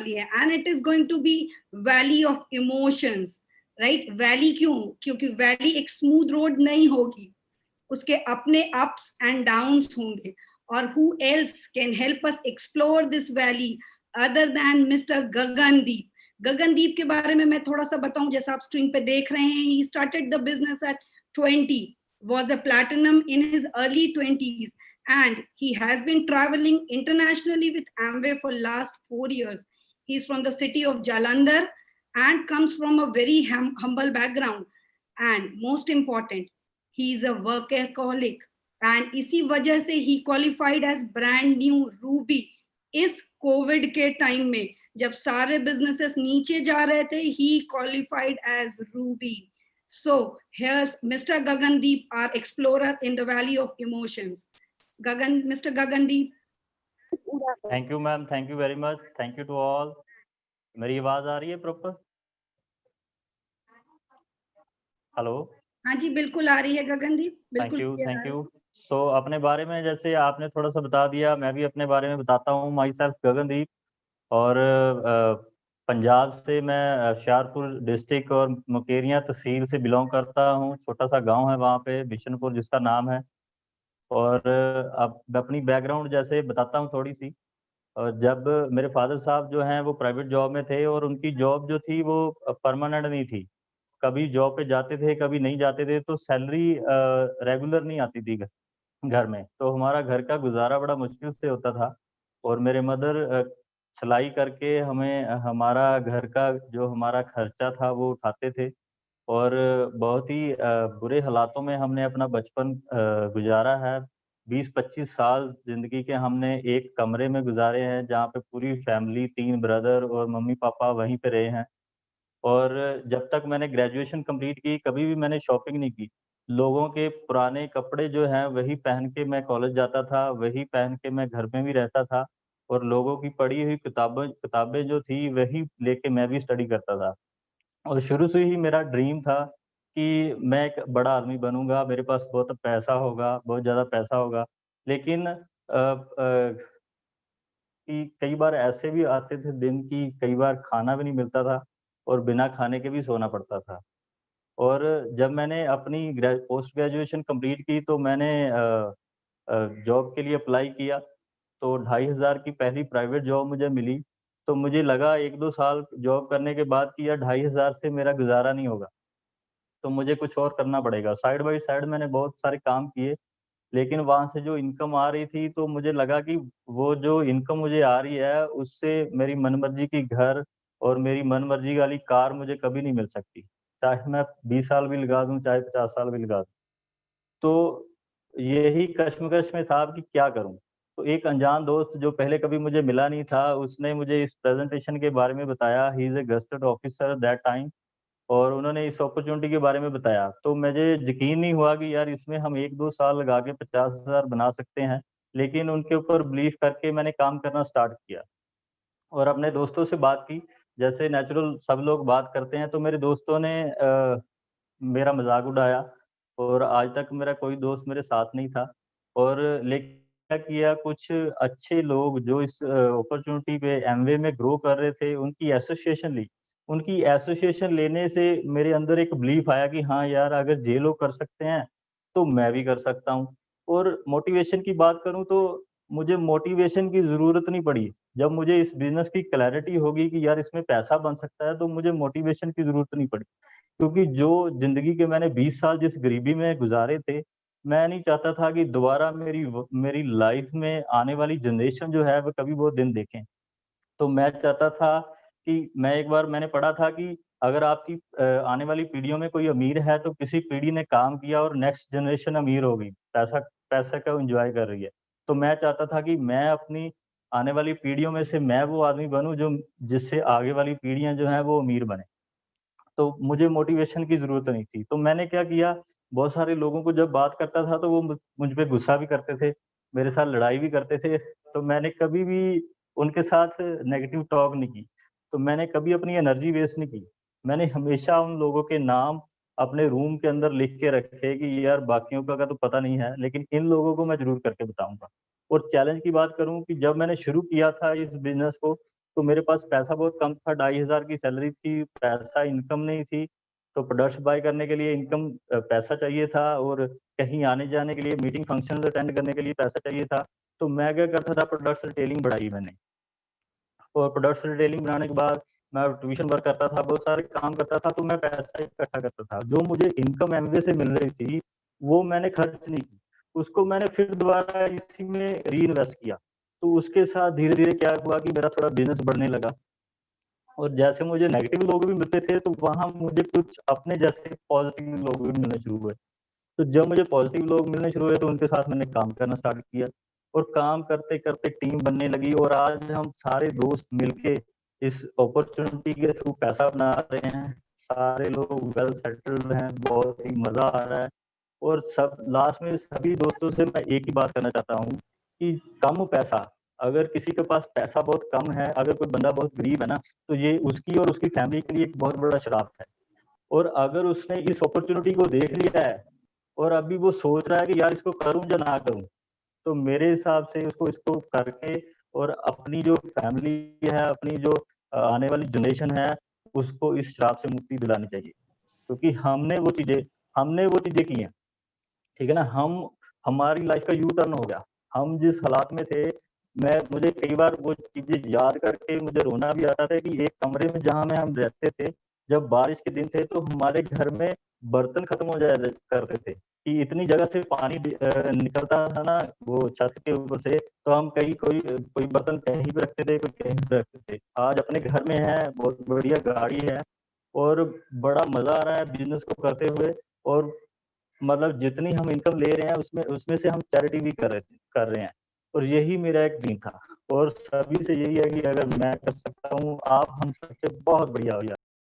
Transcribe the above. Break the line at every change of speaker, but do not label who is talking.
वाली है, and it is going to be valley of emotions, right? Valley क्यों? क्योंकि वैली एक स्मूथ रोड नहीं होगी, उसके अपने अप्स एंड डाउन्स होंगे. और who else can help us explore this valley other than Mr. Gagandeep? Gagandeep के बारे में मैं थोड़ा सा बताऊं. जैसा आप स्क्रीन पे देख रहे हैं, he started the business at 20, was a platinum in his early 20s, and he has been traveling internationally with Amway for last 4 years. He's from the city of Jalandhar and comes from a very humble background, and most important, he is a workaholic, and इसी वजह से he qualified as brand new Ruby. इस Covid के time में जब सारे businesses नीचे जा रहे थे, he qualified as Ruby. So here's Mr. Gagandeep, our explorer in the valley of emotions. Mr. Gagandeep.
Thank you ma'am, thank you very much, thank you to all. मेरी आवाज आ रही है प्रॉपर? हेलो?
हाँ जी, बिल्कुल आ रही है गगनदीप,
थैंक
बिल्कुल.
Thank you. सो अपने बारे में जैसे आपने थोड़ा सा बता दिया, मैं भी अपने बारे में बताता हूँ. माई सेल्फ गगनदीप, और पंजाब से मैं होशियारपुर डिस्ट्रिक्ट और मुकेरियां तहसील से बिलोंग करता हूँ. छोटा सा गांव है वहाँ पे बिशनपुर, जिसका नाम है. और अब मैं अपनी बैकग्राउंड जैसे बताता हूँ थोड़ी सी. जब मेरे फादर साहब जो हैं वो प्राइवेट जॉब में थे, और उनकी जॉब जो थी वो परमानेंट नहीं थी. कभी जॉब पे जाते थे, कभी नहीं जाते थे, तो सैलरी रेगुलर नहीं आती थी घर में. तो हमारा घर का गुजारा बड़ा मुश्किल से होता था. और मेरे मदर सिलाई करके हमें हमारा घर का जो हमारा खर्चा था वो उठाते थे. और बहुत ही बुरे हालातों में हमने अपना बचपन गुजारा है. 20-25 साल ज़िंदगी के हमने एक कमरे में गुजारे हैं, जहाँ पे पूरी फैमिली, 3 ब्रदर और मम्मी-पापा वहीं पे रहे हैं. और जब तक मैंने ग्रेजुएशन कंप्लीट की, कभी भी मैंने शॉपिंग नहीं की. लोगों के पुराने कपड़े जो हैं वही पहन के मैं कॉलेज जाता था, वही पहन के मैं घर में भी रहता था. और लोगों की पढ़ी हुई किताबें जो थी वही लेके मैं भी स्टडी करता था. और शुरू से ही मेरा ड्रीम था कि मैं एक बड़ा आदमी बनूँगा, मेरे पास बहुत पैसा होगा, बहुत ज़्यादा पैसा होगा. लेकिन कि कई बार ऐसे भी आते थे दिन कि कई बार खाना भी नहीं मिलता था, और बिना खाने के भी सोना पड़ता था. और जब मैंने अपनी पोस्ट ग्रेजुएशन कंप्लीट की, तो मैंने जॉब के लिए अप्लाई किया. तो 2500 की पहली प्राइवेट जॉब मुझे मिली. तो मुझे लगा 1-2 साल जॉब करने के बाद कि यार 2500 से मेरा गुज़ारा नहीं होगा, तो मुझे कुछ और करना पड़ेगा. साइड बाय साइड मैंने बहुत सारे काम किए, लेकिन वहाँ से जो इनकम आ रही थी, तो मुझे लगा कि वो जो इनकम मुझे आ रही है, उससे मेरी मनमर्जी की घर और मेरी मनमर्जी वाली कार मुझे कभी नहीं मिल सकती, चाहे मैं 20 साल भी लगा दूँ, चाहे 50 साल भी लगा दूँ. तो यही कश्मकश में था कि क्या करूँ? तो एक अनजान दोस्त जो पहले कभी मुझे मिला नहीं था, उसने मुझे इस प्रेज़ेंटेशन के बारे में बताया. He is a gazetted officer that time. और उन्होंने इस अपॉर्च्युनिटी के बारे में बताया, तो मुझे यकीन नहीं हुआ कि यार इसमें हम 1-2 साल लगा के 50,000 बना सकते हैं. लेकिन उनके ऊपर बिलीव करके मैंने काम करना स्टार्ट किया, और अपने दोस्तों से बात की. जैसे नेचुरल सब लोग बात करते हैं, तो मेरे दोस्तों ने मेरा मज़ाक उड़ाया, और आज तक मेरा कोई दोस्त मेरे साथ नहीं था. और लेकिन क्या किया, कुछ अच्छे लोग जो इस अपॉर्च्युनिटी पे एमवे में ग्रो कर रहे थे, उनकी एसोसिएशन ली. उनकी एसोसिएशन लेने से मेरे अंदर एक बिलीफ आया कि हाँ यार, अगर ये लोग कर सकते हैं, तो मैं भी कर सकता हूँ. और मोटिवेशन की बात करूँ, तो मुझे मोटिवेशन की ज़रूरत नहीं पड़ी. जब मुझे इस बिज़नेस की क्लैरिटी होगी कि यार इसमें पैसा बन सकता है, तो मुझे मोटिवेशन की ज़रूरत नहीं पड़ी. क्योंकि जो ज़िंदगी के मैंने 20 साल जिस गरीबी में गुज़ारे थे, मैं नहीं चाहता था कि दोबारा मेरी लाइफ़ में आने वाली जनरेशन जो है, वो कभी वो दिन देखें. तो मैं चाहता था कि एक बार मैंने पढ़ा था कि अगर आपकी आने वाली पीढ़ियों में कोई अमीर है, तो किसी पीढ़ी ने काम किया और नेक्स्ट जनरेशन अमीर हो गई, पैसा को एन्जॉय कर रही है. तो मैं चाहता था कि मैं अपनी आने वाली पीढ़ियों में से मैं वो आदमी बनूँ, जो जिससे आगे वाली पीढ़ियाँ जो हैं वो अमीर बनें. तो मुझे मोटिवेशन की ज़रूरत नहीं थी। तो मैंने क्या किया, बहुत सारे लोगों को जब बात करता था, तो वो मुझ पे गुस्सा भी करते थे, मेरे साथ लड़ाई भी करते थे। तो मैंने कभी भी उनके साथ नेगेटिव टॉक नहीं की। तो मैंने कभी अपनी एनर्जी वेस्ट नहीं की। मैंने हमेशा उन लोगों के नाम अपने रूम के अंदर लिख के रखे कि यार बाकियों का तो पता नहीं है, लेकिन इन लोगों को मैं ज़रूर करके बताऊँगा। और चैलेंज की बात करूँ कि जब मैंने शुरू किया था इस बिज़नेस को, तो मेरे पास पैसा बहुत कम था, 2500 की सैलरी थी, पैसा इनकम नहीं थी, तो प्रोडक्ट्स बाय करने के लिए इनकम पैसा चाहिए था और कहीं आने-जाने के लिए मीटिंग फंक्शन्स अटेंड करने के लिए पैसा चाहिए था। तो मैं क्या करता था, प्रोडक्ट्स रिटेलिंग बढ़ाई मैंने। और प्रोडक्ट्स रिटेलिंग बनाने के बाद मैं ट्यूशन वर्क करता था, बहुत सारे काम करता था, तो मैं पैसा इकट्ठा करता था। जो मुझे इनकम एमवे से मिल रही थी, वो मैंने खर्च नहीं की। उसको मैंने फिर दोबारा इसी में रीइन्वेस्ट किया। तो उसके साथ धीरे-धीरे क्या हुआ कि मेरा थोड़ा बिज़नेस बढ़ने लगा और जैसे मुझे नेगेटिव लोग भी मिलते थे, तो वहाँ मुझे कुछ अपने जैसे पॉज़िटिव लोग भी मिलने शुरू हुए। तो जब मुझे पॉज़िटिव लोग मिलने शुरू हुए, तो उनके साथ मैंने काम करना स्टार्ट किया और काम करते-करते टीम बनने लगी और आज हम सारे दोस्त मिलके इस अपॉर्च्युनिटी के थ्रू पैसा बना रहे हैं। सारे लोग वेल सेटल्ड हैं, बहुत ही मज़ा आ रहा है और सब लास्ट में सभी दोस्तों से मैं एक ही बात करना चाहता हूँ कि कम पैसा, अगर किसी के पास पैसा बहुत कम है, अगर कोई बंदा बहुत गरीब है ना, तो ये उसकी और उसकी फैमिली के लिए एक बहुत बड़ा श्राप है। और अगर उसने इस अपॉर्च्युनिटी को देख लिया है और अभी वो सोच रहा है कि यार इसको करूँ या ना करूँ, तो मेरे हिसाब से उसको इसको करके और अपनी जो फैमिली है, अपनी जो आने वाली जनरेशन है, उसको इस श्राप से मुक्ति दिलानी चाहिए। क्योंकि हमने वो चीज़ें की हैं, ठीक है ना? हमारी लाइफ़ का यू टर्न हो गया। हम जिस हालात में थे, मुझे कई बार वो चीज़ें याद करके मुझे रोना भी आता था कि एक कमरे में जहाँ में हम रहते थे, जब बारिश के दिन थे, तो हमारे घर में बर्तन खत्म हो जाया करते थे, कि इतनी जगह से पानी निकलता था ना, वो छत के ऊपर से, तो हम कोई बर्तन कहीं पे रखते थे, कोई कहीं पे रखते थे। आज अपने घर में है, बहुत बढ़िया गाड़ी है और बड़ा मज़ा आ रहा है बिज़नेस को करते हुए और मतलब जितनी हम इनकम ले रहे हैं उसमें उसमें से हम चैरिटी भी कर रहे हैं और यही मेरा एक ड्रीम था और सभी से यही है कि अगर मैं कर सकता हूँ, आप हम सबसे बहुत बढ़िया हो जाए।